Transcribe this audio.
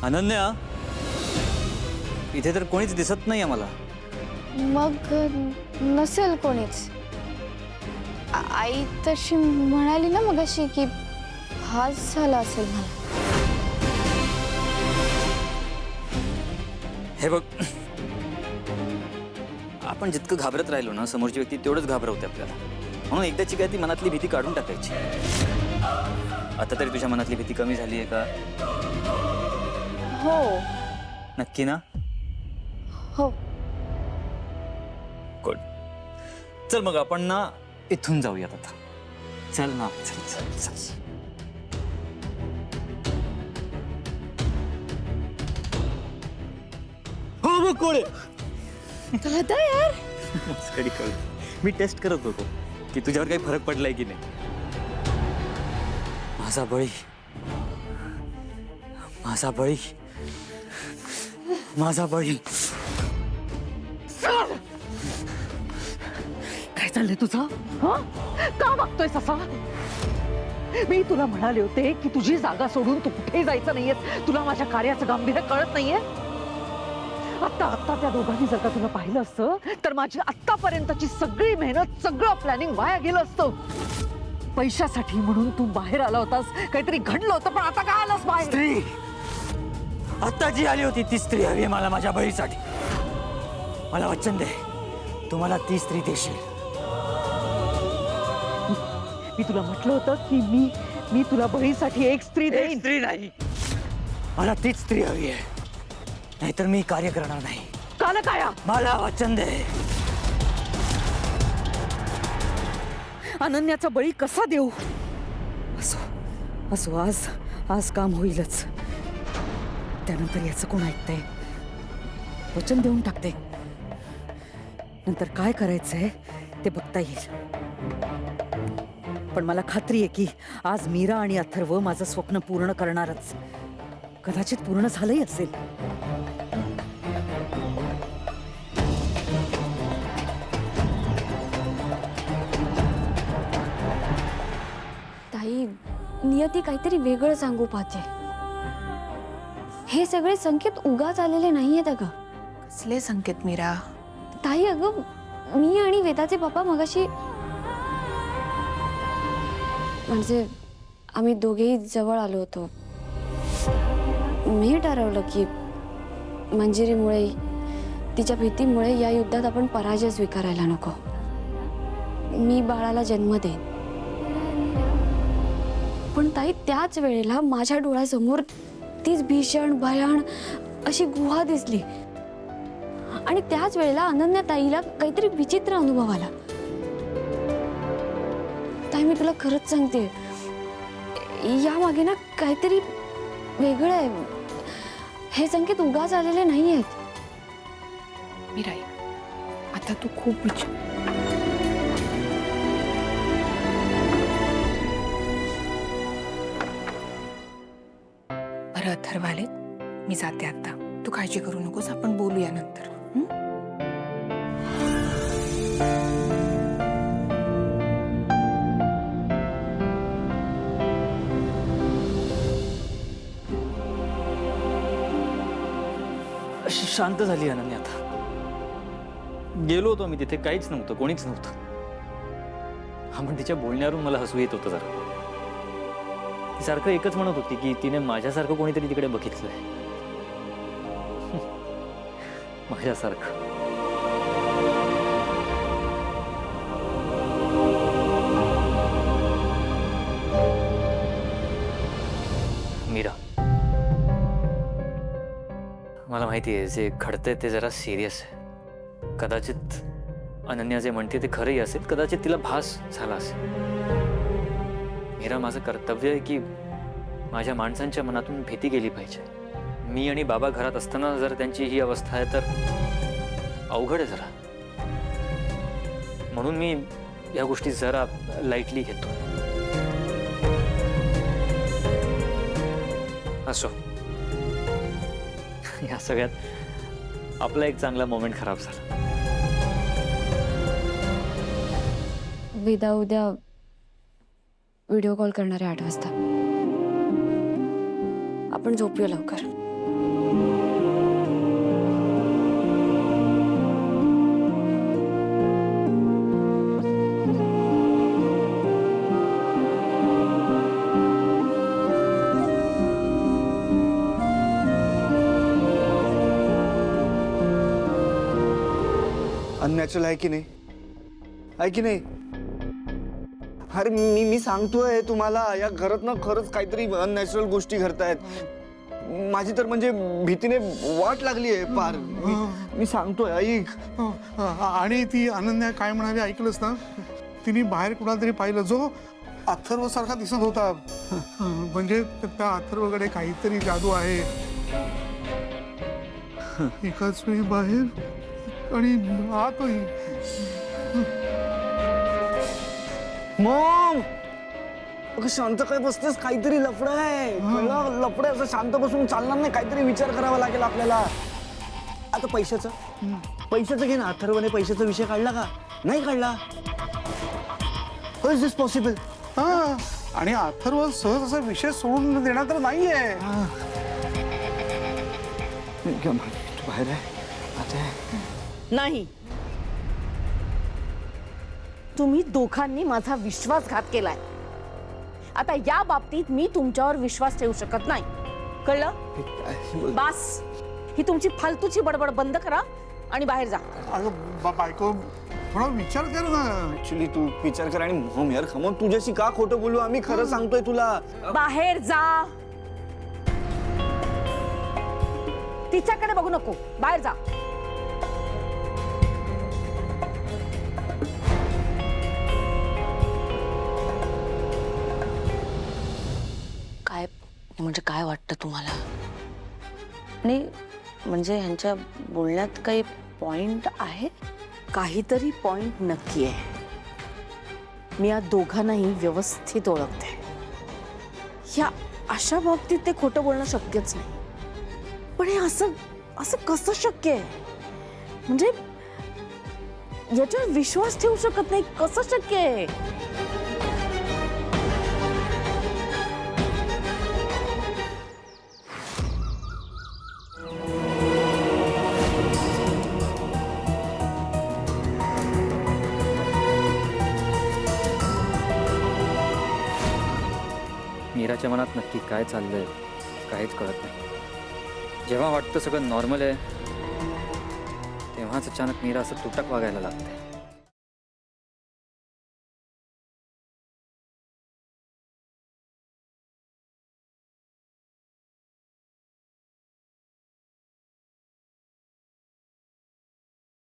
अनन्या, इथे तर कोणीच दिसत नाही आम्हाला. मग नसेल कोणीच. आई तशी म्हणाली ना मगाशी की हाच झाला असेल मला. हे बघ, आपण जितकं घाबरत राहिलो ना, समोरची व्यक्ती तेवढंच घाबरवते आपल्याला. म्हणून एकदाची काय ती मनातली भीती काढून टाकायची. आता तरी तुझ्या मनातली भीती कमी झाली आहे का? हो नक्की ना? हो. गुड. चल मग आपण ना इथून जाऊयात आता. चल ना, चल चल चल. हो बघ कोण आहे. दादा यार, मस्करी करू. मी टेस्ट करत होतो की तुझ्यावर काही फरक पडलाय की नाही. माझा बळी, माझा बळी, माझा बळी. काय चाललंय तुझं? का वागतोयस असा? मी तुला म्हणाले होते की तुझी जागा सोडून तू कुठे जायचं नाहीयेस. तुला माझ्या कार्याचं गांभीर्य कळत नाहीये. आता आता त्या दोघांनी जर का तुला पाहिलं असतं तर माझी आतापर्यंतची सगळी मेहनत, सगळं प्लॅनिंग वाया गेलं असतं. पैशासाठी म्हणून तू बाहेर आला होतास, काहीतरी घडलं होतं, पण आता काय आलास बाहेर? स्त्री, आता जी आली होती ती स्त्री हवी मला माझ्या बळीसाठी. मला वचन दे, तू मला ती स्त्री देशील. मी तुला म्हटलं होतं की मी तुला बळीसाठी एक स्त्री देईन. स्त्री नाही, मला तीच स्त्री हवी आहे, नाहीतर मी कार्य करणार नाही. काल काय? मला वचन दे. अनन्याचा बळी कसा देऊ? असो असो, आज आज काम होईलच. त्यानंतर याचं कोण ऐकतंय? वचन देऊन टाकते, नंतर काय करायचंय ते बघता येईल. पण मला खात्री आहे की आज मीरा आणि अथर्व माझं स्वप्न पूर्ण करणारच. कदाचित पूर्ण झालंही असेल. ताई, नियती काहीतरी वेगळं सांगू पाहते. हे सगळे संकेत उगाच आलेले नाहीयेत अगं. कसले संकेत मीरा? ताई अगं, मी आणि वेदाचे पप्पा मगाशी, म्हणजे आम्ही दोघेही जवळ आलो होतो. मी ठरवलं की मंजिरीमुळे, तिच्या भीतीमुळे या युद्धात आपण पराजय स्वीकारायला नको. मी बाळाला जन्म देईन. पण ताई, त्याच वेळेला माझ्या डोळ्यासमोर तीच भीषण भयान अशी गुहा दिसली. आणि त्याच वेळेला अनन्या ताईला काहीतरी विचित्र अनुभव आला. ताई, मी तुला खरंच सांगते, यामागे ना काहीतरी वेगळं आहे. हे संकेत उगाच आलेले नाही आहेत. मीरा, आता तू खूप बरं ठरवालेत. मी जाते आता. तू काळजी करू नकोस, आपण बोलूया नंतर. शांत झाली अनन्या आता. गेलो होतो मी तिथे, काहीच नव्हतं, कोणीच नव्हतं. हा, पण तिच्या बोलण्यावरून मला हसू येत होतं जरा. ती सारखं एकच म्हणत होती की तिने माझ्यासारखं कोणीतरी तिकडे बघितलंय. माझ्यासारखं. मीरा, मला माहिती आहे जे घडतंय ते जरा सिरियस आहे. कदाचित अनन्या जे म्हणते ते खरंही असेल, कदाचित तिला भास झाला असेल. मीरा, माझं कर्तव्य आहे की माझ्या माणसांच्या मनातून भीती गेली पाहिजे. मी आणि बाबा घरात असताना जर त्यांची ही अवस्था आहे तर अवघड आहे जरा. म्हणून मी या गोष्टी जरा लाईटली घेतो. असो, या सगळ्यात आपला एक चांगला मोमेंट खराब झाला. वेदा उद्या व्हिडिओ कॉल करणारे 8 वाजता. आपण झोपूया लवकर. अननॅचरल आहे की नाही? आहे की नाही? अरे मी सांगतोय तुम्हाला, या घरात ना खरंच काहीतरी अननॅचरल गोष्टी घडतायत. माझी तर म्हणजे भीतीने वाट लागली आहे पार. मी सांगतोय, ऐक. आणि ती अनन्या काय म्हणाली ऐकलंस ना? तिने बाहेर कुणाला तरी पाहिलं जो अथर्व सारखा दिसत होता. म्हणजे त्या अथर्वकडे काहीतरी जादू आहे. एकाच वेळी बाहेर आणि आतही. मॉम, अगं शांत काय बसतेस? काहीतरी लफडं आहे. कळलं? लफडं आहे, असं शांत बसून चालणार नाही. काहीतरी विचार करावा लागेल आपल्याला. आता पैशाचं घे ना. अथर्वने पैशाचा विषय काढला का? नाही काढला. How is this possible? हा, आणि अथर्व सहज असा विषय सोडून देणार तर नाहीये. तू बाहेर आहे आता? नाही, तुम्ही दोघांनी माझा विश्वासघात केलाय. आता या बाबतीत मी तुमच्यावर विश्वास ठेवू शकत नाही. कळलं? बास, ही तुमची फालतूची बडबड बंद करा आणि बाहेर जा. अगं बायको, थोडा विचार कर ना. ऍक्च्युली तू विचार कर. आणि मॉम यार, खमोन, तुझ्याशी का खोटं बोलू? आम्ही खरं सांगतोय तुला. बाहेर जा. तिच्याकडे बघू नको. बाहेर जा. काय म्हणजे काय वाटतं तुम्हाला? आणि म्हणजे ह्यांच्या बोलण्यात काही पॉइंट आहे? काहीतरी पॉइंट नक्की आहे. मी या दोघांनाही व्यवस्थित ओळखते. या अशा बाबतीत ते खोटं बोलणं शक्यच नाही. पण हे असं असं कसं शक्य आहे? म्हणजे याच्यावर विश्वास ठेवू शकत नाही. कसं शक्य आहे? मीराच्या मनात नक्की काय चाललंय काहीच कळत नाही. जेव्हा वाटतं सगळं नॉर्मल आहे, तेव्हाच अचानक मीरा असं तुटक वागायला लागते.